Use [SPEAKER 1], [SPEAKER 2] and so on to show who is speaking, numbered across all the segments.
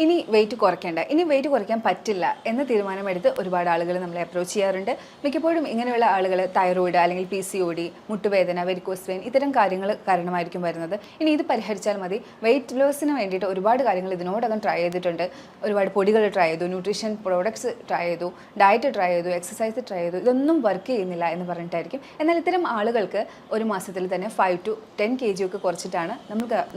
[SPEAKER 1] ഇനി വെയിറ്റ് കുറയ്ക്കേണ്ട, ഇനി വെയിറ്റ് കുറയ്ക്കാൻ പറ്റില്ല എന്ന തീരുമാനമെടുത്ത് ഒരുപാട് ആളുകൾ നമ്മളെ അപ്രോച്ച് ചെയ്യാറുണ്ട്. മിക്കപ്പോഴും ഇങ്ങനെയുള്ള ആളുകൾ തൈറോയിഡ് അല്ലെങ്കിൽ PCOD, മുട്ടുവേദന, വെരിക്കോസ് വെയിൻ ഇത്തരം കാര്യങ്ങൾ കാരണമായിരിക്കും വരുന്നത്. ഇനി ഇത് പരിഹരിച്ചാൽ മതി. വെയിറ്റ് ലോസിന് വേണ്ടിയിട്ട് ഒരുപാട് കാര്യങ്ങൾ ഇതിനോടകം ട്രൈ ചെയ്തിട്ടുണ്ട്. ഒരുപാട് പൊടികൾ ട്രൈ ചെയ്തു, ന്യൂട്രീഷൻ പ്രോഡക്ട്സ് ട്രൈ ചെയ്തു, ഡയറ്റ് ട്രൈ ചെയ്തു, എക്സസൈസ് ട്രൈ ചെയ്തു, ഇതൊന്നും വർക്ക് ചെയ്യുന്നില്ല എന്ന് പറഞ്ഞിട്ടായിരിക്കും. എന്നാൽ ഇത്തരം ആളുകൾക്ക് ഒരു മാസത്തിൽ തന്നെ 5 to 10 kg ഒക്കെ കുറച്ചിട്ടാണ്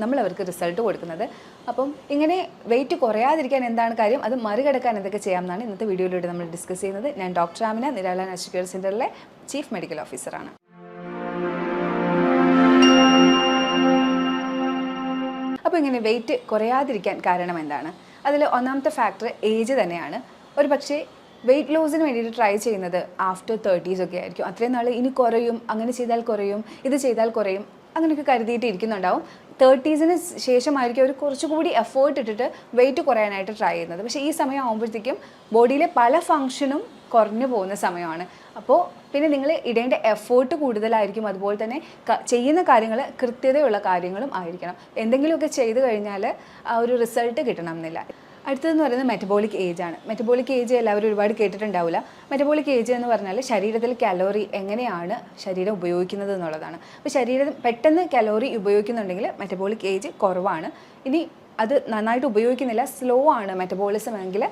[SPEAKER 1] നമ്മൾ അവർക്ക് റിസൾട്ട് കൊടുക്കുന്നത്. അപ്പം ഇങ്ങനെ വെയിറ്റ് കുറയാതിരിക്കാൻ എന്താണ് കാര്യം, അത് മറികടക്കാൻ എന്തൊക്കെ ചെയ്യാമെന്നാണ് ഇന്നത്തെ വീഡിയോയിലൂടെ നമ്മൾ ഡിസ്കസ് ചെയ്യുന്നത്. ഞാൻ doctor Amina, Nirala natural care സെൻ്ററിലെ ചീഫ് മെഡിക്കൽ ഓഫീസറാണ്. അപ്പോൾ ഇങ്ങനെ വെയിറ്റ് കുറയാതിരിക്കാൻ കാരണം എന്താണ്? അതിൽ ഒന്നാമത്തെ ഫാക്ടർ ഏജ് തന്നെയാണ്. ഒരു പക്ഷേ വെയിറ്റ് ലോസിന് വേണ്ടിയിട്ട് ട്രൈ ചെയ്യുന്നത് ആഫ്റ്റർ 30s ഒക്കെ ആയിരിക്കും. അത്രയും നാൾ ഇനി കുറയും, അങ്ങനെ ചെയ്താൽ കുറയും, ഇത് ചെയ്താൽ കുറയും, അങ്ങനെയൊക്കെ കരുതിയിട്ട് ഇരിക്കുന്നുണ്ടാവും. 30sന് ശേഷമായിരിക്കും അവർ കുറച്ചുകൂടി എഫേർട്ട് ഇട്ടിട്ട് വെയിറ്റ് കുറയാനായിട്ട് ട്രൈ ചെയ്യുന്നത്. പക്ഷേ ഈ സമയം ആകുമ്പോഴത്തേക്കും ബോഡിയിലെ പല ഫങ്ഷനും കുറഞ്ഞു പോകുന്ന സമയമാണ്. അപ്പോൾ പിന്നെ നിങ്ങൾ ഇടേണ്ട എഫേർട്ട് കൂടുതലായിരിക്കും. അതുപോലെ തന്നെ ചെയ്യുന്ന കാര്യങ്ങൾ കൃത്യതയുള്ള കാര്യങ്ങളും ആയിരിക്കണം. എന്തെങ്കിലുമൊക്കെ ചെയ്തു കഴിഞ്ഞാൽ ആ ഒരു റിസൾട്ട് കിട്ടണം എന്നില്ല. അടുത്തതെന്ന് പറയുന്നത് മെറ്റബോളിക് ഏജ് ആണ്. മെറ്റബോളിക് ഏജ് എല്ലാവരും ഒരുപാട് കേട്ടിട്ടുണ്ടാവില്ല. മെറ്റബോളിക് ഏജ് എന്ന് പറഞ്ഞാൽ ശരീരത്തിൽ കലോറി എങ്ങനെയാണ് ശരീരം ഉപയോഗിക്കുന്നത് എന്നുള്ളതാണ്. അപ്പോൾ ശരീരം പെട്ടെന്ന് കലോറി ഉപയോഗിക്കുന്നുണ്ടെങ്കിൽ മെറ്റബോളിക് ഏജ് കുറവാണ്. ഇനി അത് നന്നായിട്ട് ഉപയോഗിക്കുന്നില്ല, സ്ലോ ആണ് മെറ്റബോളിസം എങ്കിൽ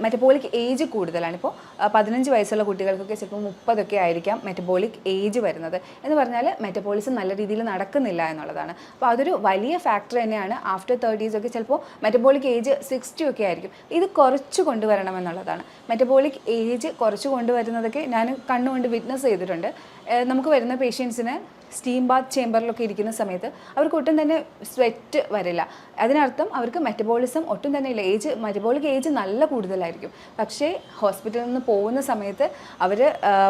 [SPEAKER 1] മെറ്റബോളിക് ഏജ് കൂടുതലാണ്. ഇപ്പോൾ 15 വയസ്സുള്ള കുട്ടികൾക്കൊക്കെ ചിലപ്പോൾ 30 ആയിരിക്കാം മെറ്റബോളിക് ഏജ് വരുന്നത്. എന്ന് പറഞ്ഞാൽ മെറ്റബോളിസം നല്ല രീതിയിൽ നടക്കുന്നില്ല എന്നുള്ളതാണ്. അപ്പോൾ അതൊരു വലിയ ഫാക്ടർ തന്നെയാണ്. ആഫ്റ്റർ 30s ഒക്കെ ചിലപ്പോൾ മെറ്റബോളിക് ഏജ് 60 ഒക്കെ ആയിരിക്കും. ഇത് കുറച്ച് കൊണ്ടുവരണം എന്നുള്ളതാണ്. മെറ്റബോളിക് ഏജ് കുറച്ച് കൊണ്ടുവരുന്നതൊക്കെ ഞാൻ കണ്ണുകൊണ്ട് വിറ്റ്നസ് ചെയ്തിട്ടുണ്ട്. നമുക്ക് വരുന്ന പേഷ്യൻസിന് സ്റ്റീം ബാത്ത് ചേമ്പറിലൊക്കെ ഇരിക്കുന്ന സമയത്ത് അവർക്ക് ഒട്ടും തന്നെ സ്വെറ്റ് വരില്ല. അതിനർത്ഥം അവർക്ക് മെറ്റബോളിസം ഒട്ടും തന്നെ ഇല്ല. മെറ്റബോളിക് ഏജ് നല്ല കൂടുതലായിരിക്കും. പക്ഷേ ഹോസ്പിറ്റലിൽ നിന്ന് പോകുന്ന സമയത്ത് അവർ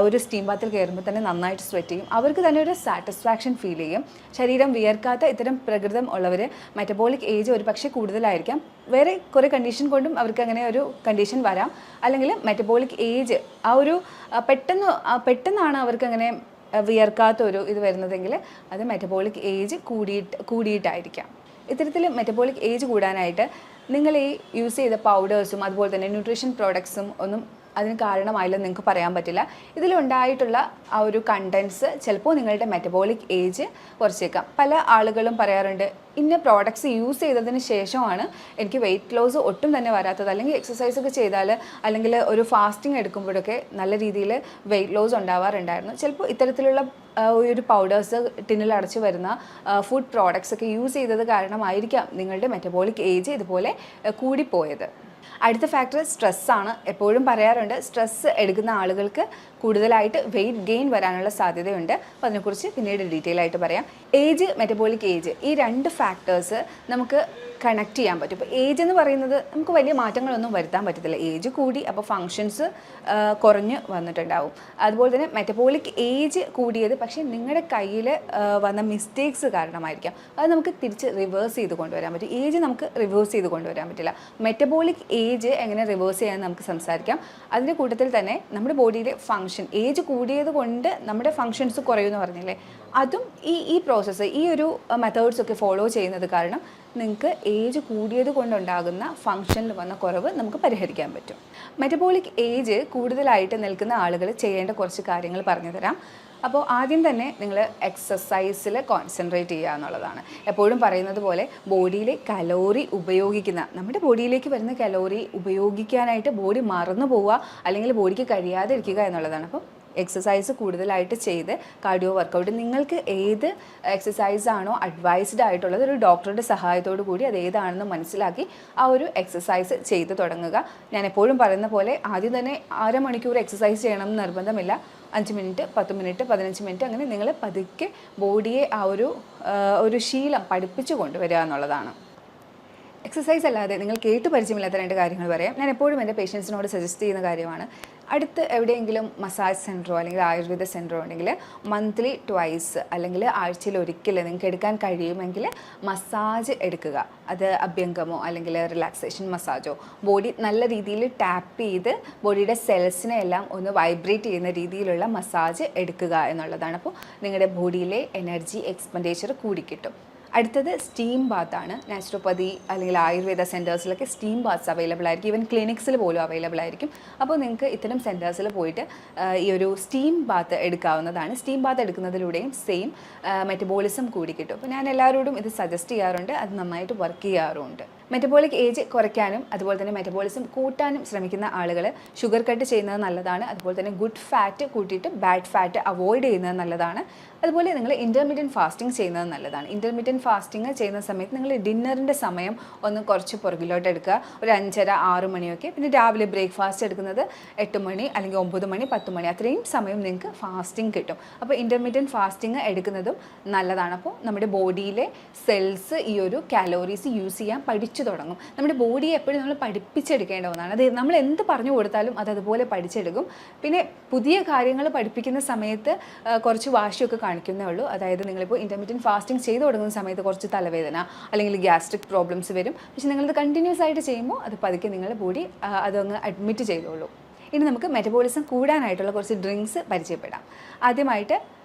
[SPEAKER 1] ഒരു സ്റ്റീം ബാത്തിൽ കയറുമ്പോൾ തന്നെ നന്നായിട്ട് സ്വെറ്റ് ചെയ്യും. അവർക്ക് തന്നെ ഒരു സാറ്റിസ്ഫാക്ഷൻ ഫീൽ ചെയ്യും. ശരീരം വിയർക്കാത്ത ഇത്തരം പ്രകൃതം ഉള്ളവർ മെറ്റബോളിക് ഏജ് ഒരു പക്ഷേ കൂടുതലായിരിക്കാം. വേറെ കുറേ കണ്ടീഷൻ കൊണ്ടും അവർക്ക് അങ്ങനെ ഒരു കണ്ടീഷൻ വരാം. അല്ലെങ്കിൽ മെറ്റബോളിക് ഏജ് ആ ഒരു പെട്ടെന്നാണ് അവർക്ക് അങ്ങനെ വിയർക്കാത്തൊരു ഇത് വരുന്നതെങ്കിൽ അത് മെറ്റബോളിക് ഏജ് കൂടിയിട്ടായിരിക്കാം. ഇത്തരത്തിൽ മെറ്റബോളിക് ഏജ് കൂടാനായിട്ട് നിങ്ങൾ ഈ യൂസ് ചെയ്ത പൗഡേഴ്സും അതുപോലെ തന്നെ ന്യൂട്രീഷൻ പ്രോഡക്ട്സും ഒന്നും അതിന് കാരണമായില്ലെന്ന് നിങ്ങൾക്ക് പറയാൻ പറ്റില്ല. ഇതിലുണ്ടായിട്ടുള്ള ആ ഒരു കണ്ടൻസ് ചിലപ്പോൾ നിങ്ങളുടെ മെറ്റബോളിക് ഏജ് കുറച്ചേക്കാം. പല ആളുകളും പറയാറുണ്ട്, ഇന്ന പ്രോഡക്ട്സ് യൂസ് ചെയ്തതിന് ശേഷമാണ് എനിക്ക് വെയിറ്റ് ലോസ് ഒട്ടും തന്നെ വരാത്തത്, അല്ലെങ്കിൽ എക്സസൈസ് ഒക്കെ ചെയ്താൽ അല്ലെങ്കിൽ ഒരു ഫാസ്റ്റിംഗ് എടുക്കുമ്പോഴൊക്കെ നല്ല രീതിയിൽ വെയിറ്റ് ലോസ് ഉണ്ടാവാറുണ്ടായിരുന്നു. ചിലപ്പോൾ ഇത്തരത്തിലുള്ള ഒരു പൗഡേഴ്സ് ടിന്നിൽ അടച്ചു വരുന്ന ഫുഡ് പ്രോഡക്ട്സ് ഒക്കെ യൂസ് ചെയ്തത് കാരണമായിരിക്കാം നിങ്ങളുടെ മെറ്റബോളിക് ഏജ് ഇതുപോലെ കൂടിപ്പോയത്. അടുത്ത ഫാക്ടർ സ്ട്രെസ്സാണ്. എപ്പോഴും പറയാറുണ്ട്, സ്ട്രെസ്സ് എടുക്കുന്ന ആളുകൾക്ക് കൂടുതലായിട്ട് വെയിറ്റ് ഗെയിൻ വരാനുള്ള സാധ്യതയുണ്ട്. അപ്പോൾ അതിനെക്കുറിച്ച് പിന്നീട് ഡീറ്റെയിൽ ആയിട്ട് പറയാം. ഏജ്, മെറ്റബോളിക് ഏജ്, ഈ 2 ഫാക്ടേഴ്സ് നമുക്ക് കണക്ട് ചെയ്യാൻ പറ്റും. ഇപ്പോൾ ഏജ് എന്ന് പറയുന്നത് നമുക്ക് വലിയ മാറ്റങ്ങളൊന്നും വരുത്താൻ പറ്റത്തില്ല. ഏജ് കൂടി, അപ്പോൾ ഫങ്ഷൻസ് കുറഞ്ഞ് വന്നിട്ടുണ്ടാവും. അതുപോലെ തന്നെ മെറ്റബോളിക് ഏജ് കൂടിയത് പക്ഷേ നിങ്ങളുടെ കയ്യിൽ വന്ന മിസ്റ്റേക്സ് കാരണമായിരിക്കാം. അത് നമുക്ക് തിരിച്ച് റിവേഴ്സ് ചെയ്ത് കൊണ്ടുവരാൻ പറ്റും. ഏജ് നമുക്ക് റിവേഴ്സ് ചെയ്ത് കൊണ്ടുവരാൻ പറ്റില്ല. മെറ്റബോളിക് ഏജ് എങ്ങനെ റിവേഴ്സ് ചെയ്യാൻ നമുക്ക് സംസാരിക്കാം. അതിൻ്റെ കൂട്ടത്തിൽ തന്നെ നമ്മുടെ ബോഡിയിലെ ഫങ്ഷൻ, ഏജ് കൂടിയത് കൊണ്ട് നമ്മുടെ ഫങ്ഷൻസ് കുറയുമെന്ന് പറഞ്ഞില്ലേ, അതും ഈ പ്രോസസ്സ്, ഈ ഒരു മെത്തേഡ്സൊക്കെ ഫോളോ ചെയ്യുന്നത് കാരണം നിങ്ങൾക്ക് ഏജ് കൂടിയത് കൊണ്ടുണ്ടാകുന്ന ഫങ്ഷനിൽ വന്ന കുറവ് നമുക്ക് പരിഹരിക്കാൻ പറ്റും. മെറ്റബോളിക് ഏജ് കൂടുതലായിട്ട് നിൽക്കുന്ന ആളുകൾ ചെയ്യേണ്ട കുറച്ച് കാര്യങ്ങൾ പറഞ്ഞു തരാം. അപ്പോൾ ആദ്യം തന്നെ നിങ്ങൾ എക്സസൈസിൽ കോൺസെൻട്രേറ്റ് ചെയ്യുക എന്നുള്ളതാണ്. എപ്പോഴും പറയുന്നത് പോലെ ബോഡിയിലെ കലോറി ഉപയോഗിക്കുന്ന, നമ്മുടെ ബോഡിയിലേക്ക് വരുന്ന കലോറി ഉപയോഗിക്കാനായിട്ട് ബോഡി മറന്നു പോവുക അല്ലെങ്കിൽ ബോഡിക്ക് കഴിയാതെ ഇരിക്കുക എന്നുള്ളതാണ്. അപ്പം എക്സസൈസ് കൂടുതലായിട്ട് ചെയ്ത് കാർഡിയോ വർക്കൗട്ട്, നിങ്ങൾക്ക് ഏത് എക്സസൈസ് ആണോ അഡ്വൈസ്ഡ് ആയിട്ടുള്ളത് ഒരു ഡോക്ടറുടെ സഹായത്തോടു കൂടി അത് ഏതാണെന്ന് മനസ്സിലാക്കി ആ ഒരു എക്സസൈസ് ചെയ്ത് തുടങ്ങുക. ഞാൻ എപ്പോഴും പറയുന്ന പോലെ ആദ്യം തന്നെ 1/2 മണിക്കൂർ എക്സസൈസ് ചെയ്യണമെന്ന് നിർബന്ധമില്ല. 5 മിനിറ്റ്, 10 മിനിറ്റ്, 15 മിനിറ്റ്, അങ്ങനെ നിങ്ങൾ പതുക്കെ ബോഡിയെ ആ ഒരു ശീലം പഠിപ്പിച്ചു കൊണ്ടുവരിക എന്നുള്ളതാണ്. എക്സസൈസ് അല്ലാതെ നിങ്ങൾ കേട്ട് പരിചയമില്ലാത്ത 2 കാര്യങ്ങൾ പറയാം. ഞാൻ എപ്പോഴും എൻ്റെ പേഷ്യൻസിനോട് സജസ്റ്റ് ചെയ്യുന്ന കാര്യമാണ്, അടുത്ത് എവിടെയെങ്കിലും മസാജ് സെൻറ്ററോ അല്ലെങ്കിൽ ആയുർവേദ സെൻറ്ററോ ഉണ്ടെങ്കിൽ മന്ത്ലി ട്വൈസ് അല്ലെങ്കിൽ ആഴ്ചയിൽ ഒരിക്കൽ നിങ്ങൾക്ക് എടുക്കാൻ കഴിയുമെങ്കിൽ മസാജ് എടുക്കുക. അത് അഭ്യംഗമോ അല്ലെങ്കിൽ റിലാക്സേഷൻ മസാജോ, ബോഡി നല്ല രീതിയിൽ ടാപ്പ് ചെയ്ത് ബോഡിയുടെ സെൽസിനെ എല്ലാം ഒന്ന് വൈബ്രേറ്റ് ചെയ്യുന്ന രീതിയിലുള്ള മസാജ് എടുക്കുക എന്നുള്ളതാണ്. അപ്പോൾ നിങ്ങളുടെ ബോഡിയിലെ എനർജി എക്സ്പെൻഡിച്ചർ കൂടിക്കിട്ടും. അടുത്തത് സ്റ്റീം ബാത്താണ്. നാച്ചുറോപ്പതി അല്ലെങ്കിൽ ആയുർവേദ സെൻറ്റേഴ്സിലൊക്കെ സ്റ്റീം ബാത്ത്സ് അവൈലബിൾ ആയിരിക്കും. ഈവൻ ക്ലിനിക്സിൽ പോലും അവൈലബിൾ ആയിരിക്കും. അപ്പോൾ നിങ്ങൾക്ക് ഇത്തരം സെൻറ്റേഴ്സിൽ പോയിട്ട് ഈ ഒരു സ്റ്റീം ബാത്ത് എടുക്കാവുന്നതാണ്. സ്റ്റീം ബാത്ത് എടുക്കുന്നതിലൂടെയും സെയിം മെറ്റബോളിസം കൂടി കിട്ടും. അപ്പോൾ ഞാൻ എല്ലാവരോടും ഇത് സജസ്റ്റ് ചെയ്യാറുണ്ട്. അത് നന്നായിട്ട് വർക്ക് ചെയ്യാറുമുണ്ട്. മെറ്റബോളിക് ഏജ് കുറയ്ക്കാനും അതുപോലെ തന്നെ മെറ്റബോളിസം കൂട്ടാനും ശ്രമിക്കുന്ന ആളുകൾ ഷുഗർ കട്ട് ചെയ്യുന്നത് നല്ലതാണ്. അതുപോലെ തന്നെ ഗുഡ് ഫാറ്റ് കൂട്ടിയിട്ട് ബാഡ് ഫാറ്റ് അവോയ്ഡ് ചെയ്യുന്നത് നല്ലതാണ്. അതുപോലെ നിങ്ങൾ ഇൻ്റർമീഡിയൻറ്റ് ഫാസ്റ്റിംഗ് ചെയ്യുന്നത് നല്ലതാണ്. ഇൻ്റർമീഡിയൻറ്റ് ഫാസ്റ്റിംഗ് ചെയ്യുന്ന സമയത്ത് നിങ്ങൾ ഡിന്നറിൻ്റെ സമയം ഒന്ന് കുറച്ച് പുറകിലോട്ട് എടുക്കുക, ഒരു 5:30-6 മണിയൊക്കെ. പിന്നെ രാവിലെ ബ്രേക്ക്ഫാസ്റ്റ് എടുക്കുന്നത് 8 മണി അല്ലെങ്കിൽ 9 മണി 10 മണി, അത്രയും സമയം നിങ്ങൾക്ക് ഫാസ്റ്റിംഗ് കിട്ടും. അപ്പോൾ ഇൻ്റർമീഡിയൻറ്റ് ഫാസ്റ്റിംഗ് എടുക്കുന്നതും നല്ലതാണ്. അപ്പോൾ നമ്മുടെ ബോഡിയിലെ സെൽസ് ഈ ഒരു കാലോറീസ് യൂസ് ചെയ്യാൻ പഠിച്ചു തുടങ്ങും. നമ്മുടെ ബോഡിയെ എപ്പോഴും നമ്മൾ പഠിപ്പിച്ചെടുക്കേണ്ട ഒന്നാണ്. അത് നമ്മൾ എന്ത് പറഞ്ഞു കൊടുത്താലും അത് അതുപോലെ പഠിച്ചെടുക്കും. പിന്നെ പുതിയ കാര്യങ്ങൾ പഠിപ്പിക്കുന്ന സമയത്ത് കുറച്ച് വാശിയൊക്കെ കാണിക്കുന്നേ ഉള്ളൂ. അതായത് നിങ്ങളിപ്പോൾ ഇൻ്റർമീഡിയൻറ്റ് ഫാസ്റ്റിംഗ് ചെയ്ത് തുടങ്ങുന്ന സമയത്ത് കുറച്ച് തലവേദന അല്ലെങ്കിൽ ഗ്യാസ്ട്രിക് പ്രോബ്ലംസ് വരും. പക്ഷേ നിങ്ങളത് കണ്ടിന്യൂസ് ആയിട്ട് ചെയ്യുമ്പോൾ അത് പതുക്കെ നിങ്ങളുടെ ബോഡി അതങ്ങ് അഡ്മിറ്റ് ചെയ്തോളൂ. ഇനി നമുക്ക് മെറ്റബോളിസം കൂടാനായിട്ടുള്ള കുറച്ച് ഡ്രിങ്ക്സ് പരിചയപ്പെടാം. ആദ്യമായിട്ട്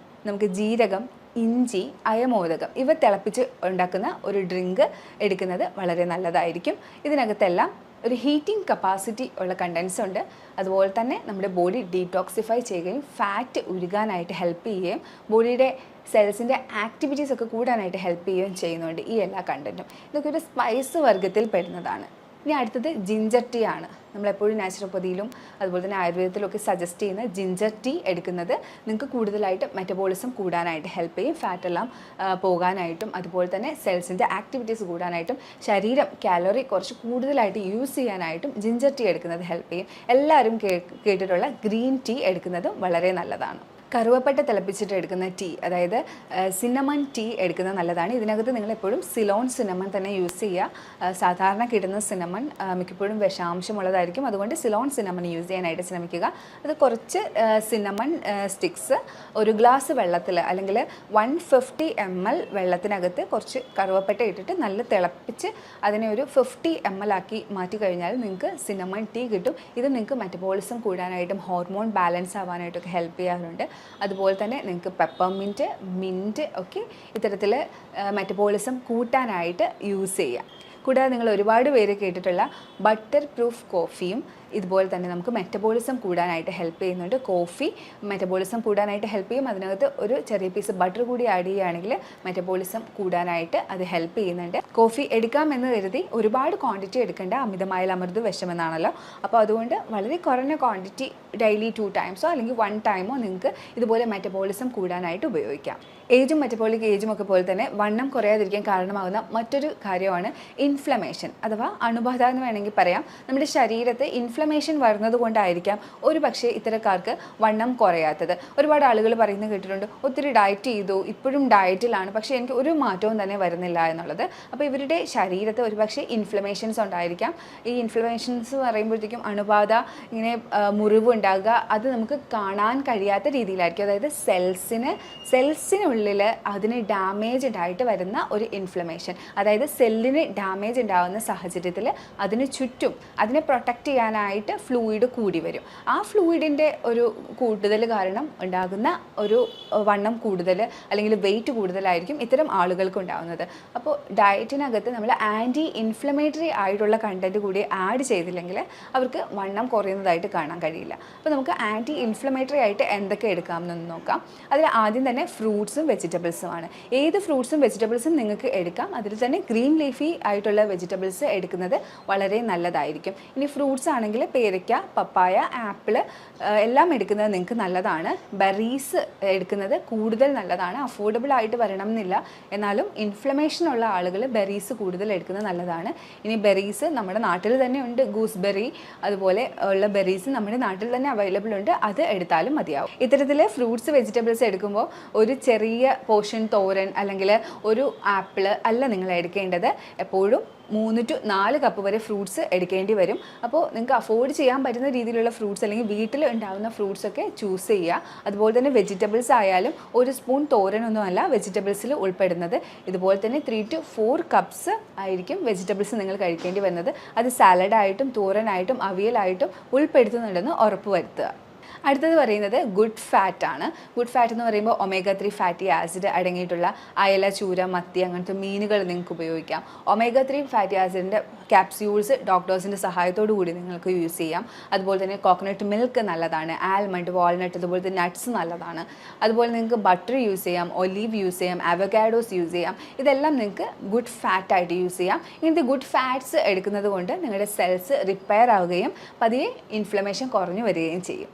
[SPEAKER 1] നമുക്ക് ജീരകം, ഇഞ്ചി, അയമോദകം ഇവ തിളപ്പിച്ച് ഉണ്ടാക്കുന്ന ഒരു ഡ്രിങ്ക് എടുക്കുന്നത് വളരെ നല്ലതായിരിക്കും. ഇതിനകത്തെല്ലാം ഒരു ഹീറ്റിംഗ് കപ്പാസിറ്റി ഉള്ള കണ്ടൻസ് ഉണ്ട്. അതുപോലെ തന്നെ നമ്മുടെ ബോഡി ഡീടോക്സിഫൈ ചെയ്യുകയും ഫാറ്റ് ഉരുകാനായിട്ട് ഹെൽപ്പ് ചെയ്യുകയും ബോഡിയുടെ സെൽസിൻ്റെ ആക്ടിവിറ്റീസ് ഒക്കെ കൂടാനായിട്ട് ഹെൽപ്പ് ചെയ്യുകയും ചെയ്യുന്നുണ്ട് ഈ എല്ലാ കണ്ടൻറ്റും. ഇതൊക്കെ ഒരു സ്പൈസ് വർഗ്ഗത്തിൽ പെടുന്നതാണ്. ഇനി അടുത്തത് ജിഞ്ചർ ടീ ആണ്. നമ്മളെപ്പോഴും നാച്ചുറോപ്പതിയിലും അതുപോലെ തന്നെ ആയുർവേദത്തിലൊക്കെ സജസ്റ്റ് ചെയ്യുന്ന ജിഞ്ചർ ടീ എടുക്കുന്നത് നിങ്ങൾക്ക് കൂടുതലായിട്ട് മെറ്റബോളിസം കൂടാനായിട്ട് ഹെൽപ്പ് ചെയ്യും. ഫാറ്റെല്ലാം പോകാനായിട്ടും അതുപോലെ തന്നെ സെൽസിൻ്റെ ആക്ടിവിറ്റീസ് കൂടാനായിട്ടും ശരീരം കാലറി കുറച്ച് കൂടുതലായിട്ട് യൂസ് ചെയ്യാനായിട്ടും ജിഞ്ചർ ടീ എടുക്കുന്നത് ഹെൽപ്പ് ചെയ്യും. എല്ലാവരും കേട്ടിട്ടുള്ള ഗ്രീൻ ടീ എടുക്കുന്നതും വളരെ നല്ലതാണ്. കറുവപ്പട്ട തിളപ്പിച്ചിട്ട് എടുക്കുന്ന ടീ, അതായത് സിന്നമൺ ടീ എടുക്കുന്നത് നല്ലതാണ്. ഇതിനകത്ത് നിങ്ങളെപ്പോഴും സിലോൺ സിന്നമൺ തന്നെ യൂസ് ചെയ്യുക. സാധാരണ കിട്ടുന്ന സിന്നമൺ മിക്കപ്പോഴും വിഷാംശമുള്ളതായിരിക്കും. അതുകൊണ്ട് സിലോൺ സിന്നമൺ യൂസ് ചെയ്യാനായിട്ട് ശ്രമിക്കുക. അത് കുറച്ച് സിന്നമൺ സ്റ്റിക്സ് ഒരു ഗ്ലാസ് വെള്ളത്തിൽ അല്ലെങ്കിൽ 150 ml വെള്ളത്തിനകത്ത് കുറച്ച് കറുവപ്പട്ട ഇട്ടിട്ട് നല്ല തിളപ്പിച്ച് അതിനെ ഒരു 50 ml ആക്കി മാറ്റി കഴിഞ്ഞാൽ നിങ്ങൾക്ക് സിന്നമൺ ടീ കിട്ടും. ഇത് നിങ്ങൾക്ക് മെറ്റബോളിസം കൂടാനായിട്ടും ഹോർമോൺ ബാലൻസ് ആവാനായിട്ടൊക്കെ ഹെൽപ്പ് ചെയ്യാറുണ്ട്. അതുപോലെ തന്നെ നിങ്ങൾക്ക് പെപ്പർമിൻറ്റ്, മിൻറ്റ് ഒക്കെ ഇത്തരത്തിൽ മെറ്റബോളിസം കൂട്ടാനായിട്ട് യൂസ് ചെയ്യാം. കൂടാതെ നിങ്ങൾ ഒരുപാട് പേര് കേട്ടിട്ടുള്ള ബട്ടർ പ്രൂഫ് കോഫിയും ഇതുപോലെ തന്നെ നമുക്ക് മെറ്റബോളിസം കൂടാനായിട്ട് ഹെൽപ്പ് ചെയ്യുന്നുണ്ട്. കോഫി മെറ്റബോളിസം കൂടാനായിട്ട് ഹെൽപ്പ് ചെയ്യും. അതിനകത്ത് ഒരു ചെറിയ പീസ് ബട്ടർ കൂടി ആഡ് ചെയ്യുകയാണെങ്കിൽ മെറ്റബോളിസം കൂടാനായിട്ട് അത് ഹെൽപ്പ് ചെയ്യുന്നുണ്ട്. കോഫി എടുക്കാമെന്ന് കരുതി ഒരുപാട് ക്വാണ്ടിറ്റി എടുക്കേണ്ട, അമിതമായാൽ അമൃത് വിഷമെന്നാണല്ലോ. അപ്പോൾ അതുകൊണ്ട് വളരെ കുറഞ്ഞ ക്വാണ്ടിറ്റി ഡെയിലി 2 ടൈംസോ അല്ലെങ്കിൽ 1 ടൈമോ നിങ്ങൾക്ക് ഇതുപോലെ മെറ്റബോളിസം കൂടാനായിട്ട് ഉപയോഗിക്കാം. ഏജും മെറ്റബോളിക് ഏജും ഒക്കെ പോലെ തന്നെ വണ്ണം കുറയാതിരിക്കാൻ കാരണമാകുന്ന മറ്റൊരു കാര്യമാണ് ഇൻഫ്ലമേഷൻ അഥവാ അണുബാധ എന്ന് വേണമെങ്കിൽ പറയാം. നമ്മുടെ ശരീരത്ത് ഇൻഫ്ലമേഷൻ വരുന്നത് കൊണ്ടായിരിക്കാം ഒരു പക്ഷേ ഇത്തരക്കാർക്ക് വണ്ണം കുറയാത്തത്. ഒരുപാട് ആളുകൾ പറയുന്നത് കേട്ടിട്ടുണ്ട്, ഒത്തിരി ഡയറ്റ് ചെയ്തു, ഇപ്പോഴും ഡയറ്റിലാണ്, പക്ഷേ എനിക്ക് ഒരു മാറ്റവും തന്നെ വരുന്നില്ല എന്നുള്ളത്. അപ്പോൾ ഇവരുടെ ശരീരത്ത് ഒരുപക്ഷെ ഇൻഫ്ലമേഷനുസ് ഉണ്ടായിരിക്കാം. ഈ ഇൻഫ്ലമേഷൻസ് പറയുമ്പോഴത്തേക്കും അണുബാധ, ഇങ്ങനെ മുറിവ് ഉണ്ടാകുക, അത് നമുക്ക് കാണാൻ കഴിയാത്ത രീതിയിലായിരിക്കും. അതായത് സെൽസിനുള്ളിൽ അതിന് ഡാമേജ്ഡ് ആയിട്ട് വരുന്ന ഒരു ഇൻഫ്ലമേഷൻ, അതായത് സെല്ലിന് ഡാമേജ് ഉണ്ടാകുന്ന സാഹചര്യത്തിൽ അതിന് ചുറ്റും അതിനെ പ്രൊട്ടക്റ്റ് ചെയ്യാനായിട്ട് ഫ്ലൂയിഡ് കൂടി വരും. ആ ഫ്ലൂയിഡിൻ്റെ ഒരു കൂടുതൽ കാരണം ഉണ്ടാകുന്ന ഒരു വണ്ണം കൂടുതൽ അല്ലെങ്കിൽ വെയിറ്റ് കൂടുതലായിരിക്കും ഇത്തരം ആളുകൾക്ക് ഉണ്ടാകുന്നത്. അപ്പോൾ ഡയറ്റിനകത്ത് നമ്മൾ ആൻറ്റി ഇൻഫ്ലമേറ്ററി ആയിട്ടുള്ള കണ്ടൻറ്റ് കൂടി ആഡ് ചെയ്തില്ലെങ്കിൽ അവർക്ക് വണ്ണം കുറയുന്നതായിട്ട് കാണാൻ കഴിയില്ല. അപ്പോൾ നമുക്ക് ആൻറ്റി ഇൻഫ്ലമേറ്ററി ആയിട്ട് എന്തൊക്കെ എടുക്കാമെന്നൊന്ന് നോക്കാം. അതിൽ ആദ്യം തന്നെ ഫ്രൂട്ട്സും വെജിറ്റബിൾസുമാണ്. ഏത് ഫ്രൂട്ട്സും വെജിറ്റബിൾസും നിങ്ങൾക്ക് എടുക്കാം. അതിൽ തന്നെ ഗ്രീൻ ലീഫി ആയിട്ടുള്ള വെജിറ്റബിൾസ് എടുക്കുന്നത് വളരെ നല്ലതായിരിക്കും. ഇനി ഫ്രൂട്ട്സ് ആണെങ്കിൽ പേരയ്ക്ക, പപ്പായ, ആപ്പിൾ എല്ലാം എടുക്കുന്നത് നിങ്ങൾക്ക് നല്ലതാണ്. ബെറീസ് എടുക്കുന്നത് കൂടുതൽ നല്ലതാണ്. അഫോർഡബിൾ ആയിട്ട് വരണം എന്നില്ല, എന്നാലും ഇൻഫ്ലമേഷനുള്ള ആളുകൾ ബെറീസ് കൂടുതൽ എടുക്കുന്നത് നല്ലതാണ്. ഇനി ബെറീസ് നമ്മുടെ നാട്ടിൽ തന്നെ ഉണ്ട്. ഗൂസ്ബെറി അതുപോലെ ഉള്ള ബെറീസ് നമ്മുടെ നാട്ടിൽ തന്നെ അവൈലബിൾ ഉണ്ട്. അത് എടുത്താലും മതിയാവും. ഇത്തരത്തിൽ ഫ്രൂട്ട്സ് വെജിറ്റബിൾസ് എടുക്കുമ്പോൾ ഒരു ചെറിയ പോർഷൻ തോരൻ അല്ലെങ്കിൽ ഒരു ആപ്പിൾ അല്ല നിങ്ങൾ എടുക്കേണ്ടത്. എപ്പോഴും 3 to 4 കപ്പ് വരെ ഫ്രൂട്ട്സ് എടുക്കേണ്ടി വരും. അപ്പോൾ നിങ്ങൾക്ക് അഫോർഡ് ചെയ്യാൻ പറ്റുന്ന രീതിയിലുള്ള ഫ്രൂട്ട്സ് അല്ലെങ്കിൽ വീട്ടിൽ ഉണ്ടാകുന്ന ഫ്രൂട്ട്സൊക്കെ ചൂസ് ചെയ്യുക. അതുപോലെ തന്നെ വെജിറ്റബിൾസ് ആയാലും 1 സ്പൂൺ തോരനൊന്നുമല്ല വെജിറ്റബിൾസിൽ ഉൾപ്പെടുന്നത്. ഇതുപോലെ തന്നെ 3 to 4 കപ്സ് ആയിരിക്കും വെജിറ്റബിൾസ് നിങ്ങൾ കഴിക്കേണ്ടി വരുന്നത്. അത് സാലഡായിട്ടും തോരനായിട്ടും അവിയലായിട്ടും ഉൾപ്പെടുത്തുന്നുണ്ടെന്ന് ഉറപ്പ് വരുത്തുക. അടുത്തത് പറയുന്നത് ഗുഡ് ഫാറ്റ് ആണ്. ഗുഡ് ഫാറ്റ് എന്ന് പറയുമ്പോൾ ഒമേഗ 3 ഫാറ്റി ആസിഡ് അടങ്ങിയിട്ടുള്ള അയല, ചൂര, മത്തി അങ്ങനത്തെ മീനുകൾ നിങ്ങൾക്ക് ഉപയോഗിക്കാം. ഒമേഗ 3 ഫാറ്റി ആസിഡിൻ്റെ ക്യാപ്സ്യൂൾസ് ഡോക്ടേഴ്സിൻ്റെ സഹായത്തോടു കൂടി നിങ്ങൾക്ക് യൂസ് ചെയ്യാം. അതുപോലെ തന്നെ കോക്കനട്ട് മിൽക്ക് നല്ലതാണ്, ആൽമണ്ട്, വാൾനട്ട്, അതുപോലത്തെ നട്ട്സ് നല്ലതാണ്. അതുപോലെ നിങ്ങൾക്ക് ബട്ടർ യൂസ് ചെയ്യാം, ഒലീവ് യൂസ് ചെയ്യാം, അവക്കാഡോസ് യൂസ് ചെയ്യാം. ഇതെല്ലാം നിങ്ങൾക്ക് ഗുഡ് ഫാറ്റ് ആയിട്ട് യൂസ് ചെയ്യാം. ഇങ്ങനത്തെ ഗുഡ് ഫാറ്റ്സ് എടുക്കുന്നത് കൊണ്ട് നിങ്ങളുടെ സെൽസ് റിപ്പയർ ആവുകയും പതിയെ ഇൻഫ്ലമേഷൻ കുറഞ്ഞു വരികയും ചെയ്യും.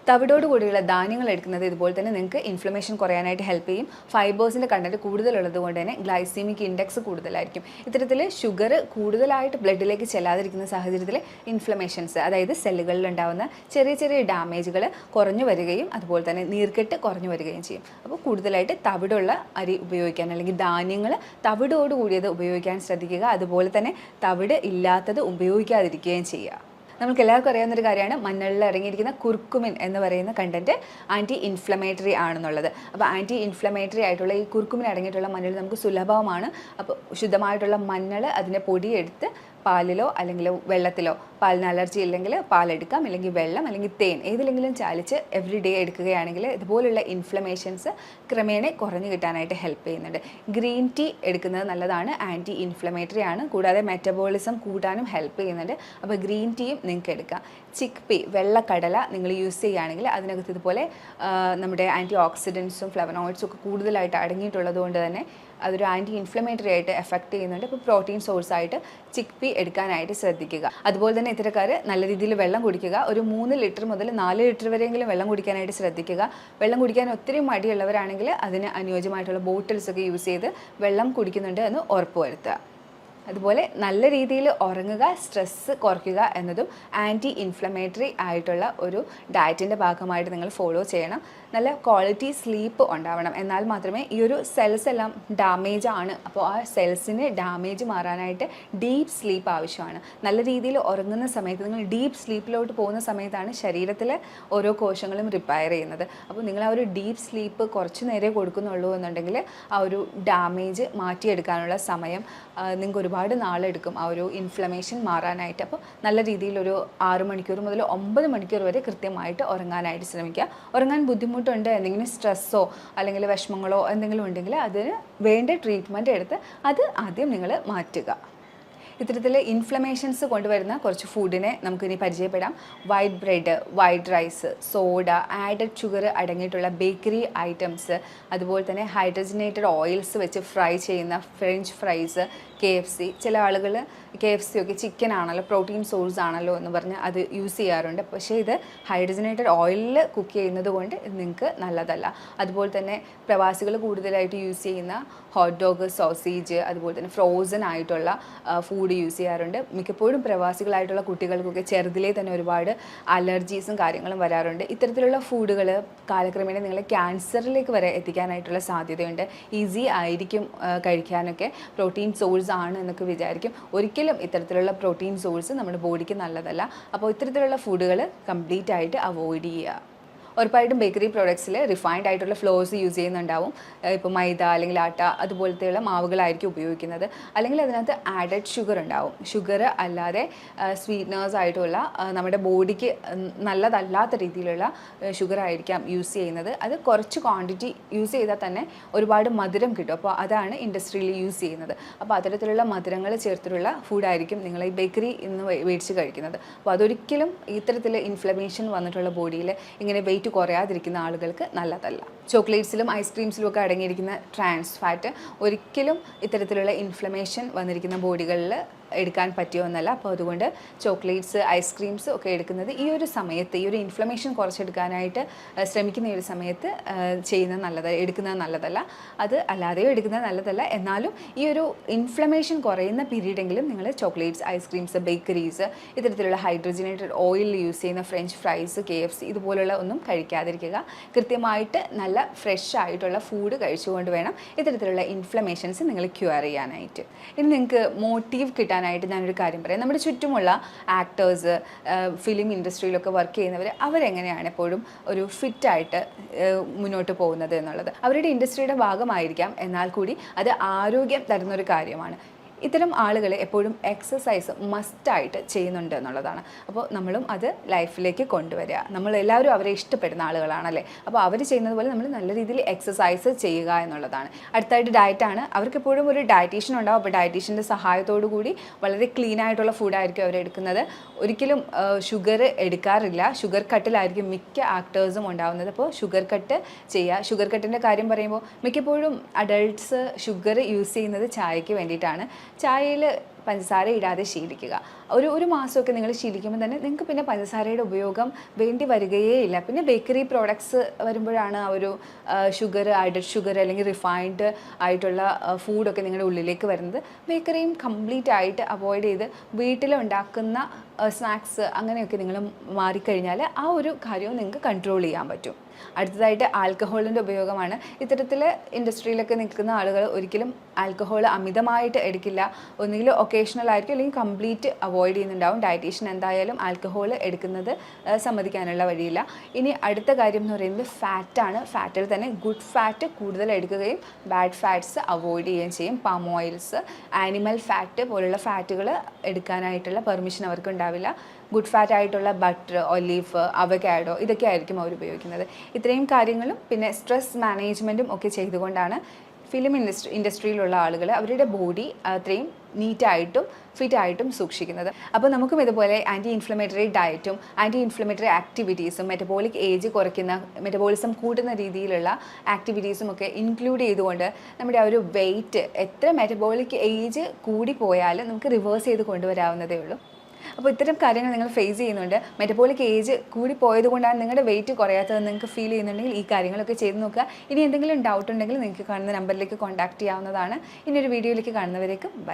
[SPEAKER 1] തവിടോട് കൂടിയുള്ള ധാന്യങ്ങൾ എടുക്കുന്നത് ഇതുപോലെ തന്നെ നിങ്ങൾക്ക് ഇൻഫ്ലമേഷൻ കുറയാനായിട്ട് ഹെൽപ്പ് ചെയ്യും. ഫൈബേഴ്സിൻ്റെ കണ്ടൻറ്റ് കൂടുതലുള്ളത് കൊണ്ട് തന്നെ ഗ്ലൈസീമിക് ഇൻഡെക്സ് കൂടുതലായിരിക്കും. ഇത്തരത്തിൽ ഷുഗർ കൂടുതലായിട്ട് ബ്ലഡിലേക്ക് ചെല്ലാതിരിക്കുന്ന സാഹചര്യത്തിൽ ഇൻഫ്ലമേഷൻസ്, അതായത് സെല്ലുകളിൽ ഉണ്ടാകുന്ന ചെറിയ ചെറിയ ഡാമേജുകൾ കുറഞ്ഞു വരികയും അതുപോലെ തന്നെ നീർക്കെട്ട് കുറഞ്ഞു വരികയും ചെയ്യും. അപ്പോൾ കൂടുതലായിട്ട് തവിടുള്ള അരി ഉപയോഗിക്കാൻ അല്ലെങ്കിൽ ധാന്യങ്ങൾ തവിടോട് കൂടിയത് ഉപയോഗിക്കാൻ ശ്രദ്ധിക്കുക. അതുപോലെ തന്നെ തവിട് ഇല്ലാത്തത് ഉപയോഗിക്കാതിരിക്കുകയും ചെയ്യുക. നമുക്ക് എല്ലാവർക്കും അറിയാവുന്നൊരു കാര്യമാണ് മഞ്ഞളിൽ അടങ്ങിയിരിക്കുന്ന കുർക്കുമിൻ എന്ന് പറയുന്ന കണ്ടൻറ്റ് ആൻറ്റി ഇൻഫ്ലമേറ്ററി ആണെന്നുള്ളത്. അപ്പോൾ ആൻറ്റി ഇൻഫ്ലമേറ്ററി ആയിട്ടുള്ള ഈ കുർക്കുമിൻ അടങ്ങിയിട്ടുള്ള മഞ്ഞൾ നമുക്ക് സുലഭമാണ്. അപ്പോൾ ശുദ്ധമായിട്ടുള്ള മഞ്ഞൾ അതിൻ്റെ പൊടിയെടുത്ത് പാലിലോ അല്ലെങ്കിൽ വെള്ളത്തിലോ, പാലിന് അലർജി ഇല്ലെങ്കിൽ പാലെടുക്കാം, അല്ലെങ്കിൽ വെള്ളം അല്ലെങ്കിൽ തേൻ ഏതിലെങ്കിലും ചാലിച്ച് എവറി ഡേ എടുക്കുകയാണെങ്കിൽ ഇതുപോലുള്ള ഇൻഫ്ലമേഷൻസ് ക്രമേണ കുറഞ്ഞു കിട്ടാനായിട്ട് ഹെൽപ്പ് ചെയ്യുന്നുണ്ട്. ഗ്രീൻ ടീ എടുക്കുന്നത് നല്ലതാണ്, ആൻറ്റി ഇൻഫ്ലമേറ്ററി ആണ്, കൂടാതെ മെറ്റബോളിസം കൂട്ടാനും ഹെൽപ്പ് ചെയ്യുന്നുണ്ട്. അപ്പോൾ ഗ്രീൻ ടീയും നിങ്ങൾക്ക് എടുക്കാം. ചിക്ക് പീ, വെള്ളക്കടല നിങ്ങൾ യൂസ് ചെയ്യുകയാണെങ്കിൽ അതിനകത്ത് ഇതുപോലെ നമ്മുടെ ആൻറ്റി ഓക്സിഡൻസും ഫ്ലവനോയിഡ്സും ഒക്കെ കൂടുതലായിട്ട് അടങ്ങിയിട്ടുള്ളത് കൊണ്ട് തന്നെ അതൊരു ആൻറ്റി ഇൻഫ്ലമേറ്ററി ആയിട്ട് എഫക്റ്റ് ചെയ്യുന്നുണ്ട്. ഇപ്പോൾ പ്രോട്ടീൻ സോഴ്സായിട്ട് ചിക്ക് പീ എടുക്കാനായിട്ട് ശ്രദ്ധിക്കുക. അതുപോലെ തന്നെ ഇത്തരക്കാർ നല്ല രീതിയിൽ വെള്ളം കുടിക്കുക. ഒരു 3 ലിറ്റർ മുതൽ 4 ലിറ്റർ വരെയെങ്കിലും വെള്ളം കുടിക്കാനായിട്ട് ശ്രദ്ധിക്കുക. വെള്ളം കുടിക്കാൻ ഒത്തിരി മടിയുള്ളവരാണെങ്കിൽ അതിന് അനുയോജ്യമായിട്ടുള്ള ബോട്ടിൽസൊക്കെ യൂസ് ചെയ്ത് വെള്ളം കുടിക്കുന്നുണ്ട് എന്ന് ഉറപ്പുവരുത്തുക. അതുപോലെ നല്ല രീതിയിൽ ഉറങ്ങുക, സ്ട്രെസ്സ് കുറയ്ക്കുക എന്നതും ആൻറ്റി ഇൻഫ്ലമേറ്ററി ആയിട്ടുള്ള ഒരു ഡയറ്റിൻ്റെ ഭാഗമായിട്ട് നിങ്ങൾ ഫോളോ ചെയ്യണം. നല്ല ക്വാളിറ്റി സ്ലീപ്പ് ഉണ്ടാവണം, എന്നാൽ മാത്രമേ ഈ ഒരു സെൽസ് എല്ലാം ഡാമേജ് ആണ്. അപ്പോൾ ആ സെൽസിന് ഡാമേജ് മാറാനായിട്ട് ഡീപ്പ് സ്ലീപ്പ് ആവശ്യമാണ്. നല്ല രീതിയിൽ ഉറങ്ങുന്ന സമയത്ത്, നിങ്ങൾ ഡീപ്പ് സ്ലീപ്പിലോട്ട് പോകുന്ന സമയത്താണ് ശരീരത്തിലെ ഓരോ കോശങ്ങളും റിപ്പയർ ചെയ്യുന്നത്. അപ്പോൾ നിങ്ങൾ ആ ഒരു ഡീപ്പ് സ്ലീപ്പ് കുറച്ച് നേരെ കൊടുക്കുന്നുള്ളൂ എന്നുണ്ടെങ്കിൽ ആ ഒരു ഡാമേജ് മാറ്റിയെടുക്കാനുള്ള സമയം നിങ്ങൾക്ക് ഒരുപാട് നാളെടുക്കും ആ ഒരു ഇൻഫ്ലമേഷൻ മാറാനായിട്ട്. അപ്പോൾ നല്ല രീതിയിലൊരു 6 മണിക്കൂർ മുതൽ 9 മണിക്കൂർ വരെ കൃത്യമായിട്ട് ഉറങ്ങാനായിട്ട് ശ്രമിക്കുക. ഉറങ്ങാൻ ബുദ്ധിമുട്ടുണ്ട്, എന്തെങ്കിലും സ്ട്രെസ്സോ അല്ലെങ്കിൽ വിഷമങ്ങളോ എന്തെങ്കിലും ഉണ്ടെങ്കിൽ അതിന് വേണ്ട ട്രീറ്റ്മെൻറ്റ് എടുത്ത് അത് ആദ്യം നിങ്ങൾ മാറ്റുക. ഇത്തരത്തിൽ ഇൻഫ്ലമേഷൻസ് കൊണ്ടുവരുന്ന കുറച്ച് ഫുഡിനെ നമുക്കിനി പരിചയപ്പെടാം. White bread, white rice, soda, added sugar അടങ്ങിയിട്ടുള്ള ബേക്കറി ഐറ്റംസ്, അതുപോലെ തന്നെ ഹൈഡ്രജനേറ്റഡ് ഓയിൽസ് വെച്ച് ഫ്രൈ ചെയ്യുന്ന ഫ്രഞ്ച് ഫ്രൈസ്, KFC. ചില ആളുകൾ KFC ഒക്കെ ചിക്കൻ ആണല്ലോ, പ്രോട്ടീൻ സോഴ്സ് ആണല്ലോ എന്ന് പറഞ്ഞ് അത് യൂസ് ചെയ്യാറുണ്ട്. പക്ഷേ ഇത് ഹൈഡ്രജനേറ്റഡ് ഓയിലിൽ കുക്ക് ചെയ്യുന്നത് കൊണ്ട് ഇത് നിങ്ങൾക്ക് നല്ലതല്ല. അതുപോലെ തന്നെ പ്രവാസികൾ കൂടുതലായിട്ട് യൂസ് ചെയ്യുന്ന ഹോട്ട് ഡോഗ്, സോസേജ്, അതുപോലെ തന്നെ ഫ്രോസൺ ആയിട്ടുള്ള ഫുഡ് യൂസ് ചെയ്യാറുണ്ട്. മിക്കപ്പോഴും പ്രവാസികളായിട്ടുള്ള കുട്ടികൾക്കൊക്കെ ചെറുതിലേ തന്നെ ഒരുപാട് അലർജീസും കാര്യങ്ങളും വരാറുണ്ട്. ഇത്തരത്തിലുള്ള ഫുഡുകൾ കാലക്രമേണ നിങ്ങളെ ക്യാൻസറിലേക്ക് വരെ എത്തിക്കാനായിട്ടുള്ള സാധ്യതയുണ്ട്. ഈസി ആയിരിക്കും കഴിക്കാനൊക്കെ, പ്രോട്ടീൻ സോഴ്സ് ആണ് എന്നൊക്കെ വിചാരിക്കും. ഒരിക്കലും ഇത്തരത്തിലുള്ള പ്രോട്ടീൻ സോഴ്സ് നമ്മുടെ ബോഡിക്ക് നല്ലതല്ല. അപ്പോൾ ഇത്തരത്തിലുള്ള ഫുഡുകൾ കംപ്ലീറ്റ് ആയിട്ട് അവോയ്ഡ് ചെയ്യുക. ഉറപ്പായിട്ടും ബേക്കറി പ്രോഡക്ട്സിൽ റിഫൈൻഡ് ആയിട്ടുള്ള ഫ്ലോർസ് യൂസ് ചെയ്യുന്നുണ്ടാവും. ഇപ്പോൾ മൈദ അല്ലെങ്കിൽ ആട്ട അതുപോലത്തെയുള്ള മാവുകളായിരിക്കും ഉപയോഗിക്കുന്നത്. അല്ലെങ്കിൽ അതിനകത്ത് ആഡഡ് ഷുഗർ ഉണ്ടാവും. ഷുഗർ അല്ലാതെ സ്വീറ്റ്നേഴ്സ് ആയിട്ടുള്ള നമ്മുടെ ബോഡിക്ക് നല്ലതല്ലാത്ത രീതിയിലുള്ള ഷുഗർ ആയിരിക്കാം യൂസ് ചെയ്യുന്നത്. അത് കുറച്ച് ക്വാണ്ടിറ്റി യൂസ് ചെയ്താൽ തന്നെ ഒരുപാട് മധുരം കിട്ടും. അപ്പോൾ അതാണ് ഇൻഡസ്ട്രിയിൽ യൂസ് ചെയ്യുന്നത്. അപ്പോൾ അത്തരത്തിലുള്ള മധുരങ്ങൾ ചേർത്തിട്ടുള്ള ഫുഡായിരിക്കും നിങ്ങൾ ഈ ബേക്കറി ഇന്ന് മേടിച്ച് കഴിക്കുന്നത്. അപ്പോൾ അതൊരിക്കലും ഇത്തരത്തിൽ ഇൻഫ്ലമേഷൻ വന്നിട്ടുള്ള ബോഡിയിൽ ഇങ്ങനെ വെയിറ്റ് കുറയാതിരിക്കുന്ന ആളുകൾക്ക് നല്ലതല്ല. ചോക്ലേറ്റ്സിലും ഐസ്ക്രീംസിലും ഒക്കെ അടങ്ങിയിരിക്കുന്ന ട്രാൻസ് ഫാറ്റ് ഒരിക്കലും ഇത്തരത്തിലുള്ള ഇൻഫ്ലമേഷൻ വന്നിരിക്കുന്ന ബോഡികളിൽ എടുക്കാൻ പറ്റിയൊന്നല്ല. അപ്പോൾ അതുകൊണ്ട് ചോക്ലേറ്റ്സ്, ഐസ്ക്രീംസ് ഒക്കെ എടുക്കുന്നത് ഈ ഒരു സമയത്ത്, ഈ ഒരു ഇൻഫ്ലമേഷൻ കുറച്ചെടുക്കാനായിട്ട് ശ്രമിക്കുന്ന ഈ ഒരു സമയത്ത് എടുക്കുന്നത് നല്ലതല്ല. അത് അല്ലാതെയോ എടുക്കുന്നത് നല്ലതല്ല. എന്നാലും ഈ ഒരു ഇൻഫ്ലമേഷൻ കുറയുന്ന പീരീഡെങ്കിലും നിങ്ങൾ ചോക്ലേറ്റ്സ്, ഐസ്ക്രീംസ്, ബേക്കറീസ്, ഇത്തരത്തിലുള്ള ഹൈഡ്രജനേറ്റഡ് ഓയിൽ യൂസ് ചെയ്യുന്ന ഫ്രഞ്ച് ഫ്രൈസ്, KFC ഇതുപോലുള്ള ഒന്നും കഴിക്കാതിരിക്കുക. കൃത്യമായിട്ട് നല്ല ഫ്രഷ് ആയിട്ടുള്ള ഫുഡ് കഴിച്ചുകൊണ്ട് വേണം ഇത്തരത്തിലുള്ള ഇൻഫ്ലമേഷൻസ് നിങ്ങൾ ക്യൂർ ചെയ്യാനായിട്ട്. ഇനി നിങ്ങൾക്ക് മോട്ടീവ് കിട്ടാനായിട്ട് ഞാനൊരു കാര്യം പറയാം. നമ്മുടെ ചുറ്റുമുള്ള ആക്ടേഴ്സ്, ഫിലിം ഇൻഡസ്ട്രിയിലൊക്കെ വർക്ക് ചെയ്യുന്നവർ, അവരെങ്ങനെയാണ് എപ്പോഴും ഒരു ഫിറ്റായിട്ട് മുന്നോട്ട് പോകുന്നത് എന്നുള്ളത്. അവരുടെ ഇൻഡസ്ട്രിയുടെ ഭാഗമായിരിക്കാം, എന്നാൽ കൂടി അത് ആരോഗ്യം തരുന്നൊരു കാര്യമാണ്. ഇത്തരം ആളുകൾ എപ്പോഴും എക്സസൈസ് മസ്റ്റായിട്ട് ചെയ്യുന്നുണ്ട് എന്നുള്ളതാണ്. അപ്പോൾ നമ്മളും അത് ലൈഫിലേക്ക് കൊണ്ടുവരിക. നമ്മളെല്ലാവരും അവരെ ഇഷ്ടപ്പെടുന്ന ആളുകളാണല്ലേ, അപ്പോൾ അവർ ചെയ്യുന്നത് പോലെ നമ്മൾ നല്ല രീതിയിൽ എക്സസൈസ് ചെയ്യുക എന്നുള്ളതാണ്. അടുത്തായിട്ട് ഡയറ്റാണ്. അവർക്കെപ്പോഴും ഒരു ഡയറ്റീഷ്യൻ ഉണ്ടാവും. അപ്പോൾ ഡയറ്റീഷ്യൻ്റെ സഹായത്തോടു കൂടി വളരെ ക്ലീൻ ആയിട്ടുള്ള ഫുഡായിരിക്കും അവർ എടുക്കുന്നത്. ഒരിക്കലും ഷുഗർ എടുക്കാറില്ല. ഷുഗർ കട്ടിലായിരിക്കും മിക്ക ആക്ടേഴ്സും ഉണ്ടാവുന്നത്. അപ്പോൾ ഷുഗർ കട്ട് ചെയ്യുക. ഷുഗർ കട്ടിൻ്റെ കാര്യം പറയുമ്പോൾ മിക്കപ്പോഴും അഡൾട്ട്സ് ഷുഗർ യൂസ് ചെയ്യുന്നത് ചായയ്ക്ക് വേണ്ടിയിട്ടാണ്. ചായയിൽ പഞ്ചസാര ഇടാതെ ശീലിക്കുക. ഒരു മാസമൊക്കെ നിങ്ങൾ ശീലിക്കുമ്പോൾ തന്നെ നിങ്ങൾക്ക് പിന്നെ പഞ്ചസാരയുടെ ഉപയോഗം വേണ്ടി വരികയേ ഇല്ല. പിന്നെ ബേക്കറി പ്രോഡക്ട്സ് വരുമ്പോഴാണ് ആ ഒരു ഷുഗർ, ആഡഡ് ഷുഗർ അല്ലെങ്കിൽ റിഫൈൻഡ് ആയിട്ടുള്ള ഫുഡൊക്കെ നിങ്ങളുടെ ഉള്ളിലേക്ക് വരുന്നത്. ബേക്കറിയും കംപ്ലീറ്റ് ആയിട്ട് അവോയ്ഡ് ചെയ്ത് വീട്ടിലുണ്ടാക്കുന്ന സ്നാക്സ് അങ്ങനെയൊക്കെ നിങ്ങൾ മാറിക്കഴിഞ്ഞാൽ ആ ഒരു കാര്യവും നിങ്ങൾക്ക് കൺട്രോൾ ചെയ്യാൻ പറ്റും. അടുത്തതായിട്ട് ആൽക്കഹോളിൻ്റെ ഉപയോഗമാണ്. ഇത്തരത്തിൽ ഇൻഡസ്ട്രിയിലൊക്കെ നിൽക്കുന്ന ആളുകൾ ഒരിക്കലും ആൽക്കഹോൾ അമിതമായിട്ട് എടുക്കില്ല. ഒന്നുകിൽ ഒക്കേഷണൽ ആയിരിക്കും അല്ലെങ്കിൽ കംപ്ലീറ്റ് അവോയ്ഡ് ചെയ്യുന്നുണ്ടാവും. ഡയറ്റീഷ്യൻ എന്തായാലും ആൽക്കഹോൾ എടുക്കുന്നത് സമ്മതിക്കാനുള്ള വഴിയില്ല. ഇനി അടുത്ത കാര്യം എന്ന് പറയുന്നത് ഫാറ്റാണ്. ഫാറ്റിൽ തന്നെ ഗുഡ് ഫാറ്റ് കൂടുതൽ എടുക്കുകയും ബാഡ് ഫാറ്റ്സ് അവോയ്ഡ് ചെയ്യുകയും ചെയ്യും. പാം ഓയിൽസ്, ആനിമൽ ഫാറ്റ് പോലുള്ള ഫാറ്റുകൾ എടുക്കാനായിട്ടുള്ള പെർമിഷൻ അവർക്ക് ഉണ്ടാവില്ല. ഗുഡ് ഫാറ്റ് ആയിട്ടുള്ള ബട്ടർ, ഒലീവ്, അവക്കാഡോ ഇതൊക്കെ ആയിരിക്കും അവർ ഉപയോഗിക്കുന്നത്. ഇത്രയും കാര്യങ്ങളും പിന്നെ സ്ട്രെസ് മാനേജ്മെൻറ്റും ഒക്കെ ചെയ്തുകൊണ്ടാണ് ഫിലിം ഇൻഡസ്ട്രിയിലുള്ള ആളുകൾ അവരുടെ ബോഡി അത്രയും നീറ്റായിട്ടും ഫിറ്റായിട്ടും സൂക്ഷിക്കുന്നത്. അപ്പോൾ നമുക്കും ഇതുപോലെ ആൻറ്റി ഇൻഫ്ലമേറ്ററി ഡയറ്റും ആൻറ്റി ഇൻഫ്ലമേറ്ററി ആക്ടിവിറ്റീസും മെറ്റബോളിക് ഏജ് കുറയ്ക്കുന്ന, മെറ്റബോളിസം കൂട്ടുന്ന രീതിയിലുള്ള ആക്ടിവിറ്റീസും ഒക്കെ ഇൻക്ലൂഡ് ചെയ്തുകൊണ്ട് നമ്മുടെ ആ ഒരു വെയിറ്റ് എത്ര മെറ്റബോളിക് ഏജ് കൂടി പോയാലും നമുക്ക് റിവേഴ്സ് ചെയ്ത് കൊണ്ടുവരാവുന്നതേ ഉള്ളൂ. അപ്പോൾ ഇത്തരം കാര്യങ്ങൾ നിങ്ങൾ ഫേസ് ചെയ്യുന്നുണ്ട്. മെറ്റബോളിക് ഏജ് കൂടി പോയത് കൊണ്ടാണ് നിങ്ങളുടെ വെയിറ്റ് കുറയാത്തതെന്ന് നിങ്ങൾക്ക് ഫീൽ ചെയ്യുന്നുണ്ടെങ്കിൽ ഈ കാര്യങ്ങളൊക്കെ ചെയ്ത് നോക്കുക. ഇനി എന്തെങ്കിലും ഡൗട്ട് ഉണ്ടെങ്കിൽ നിങ്ങൾക്ക് കാണുന്ന നമ്പറിലേക്ക് കോൺടാക്ട് ചെയ്യാവുന്നതാണ്. ഇനി ഒരു വീഡിയോയിലേക്ക് കാണുന്നവരേക്കും ബൈ.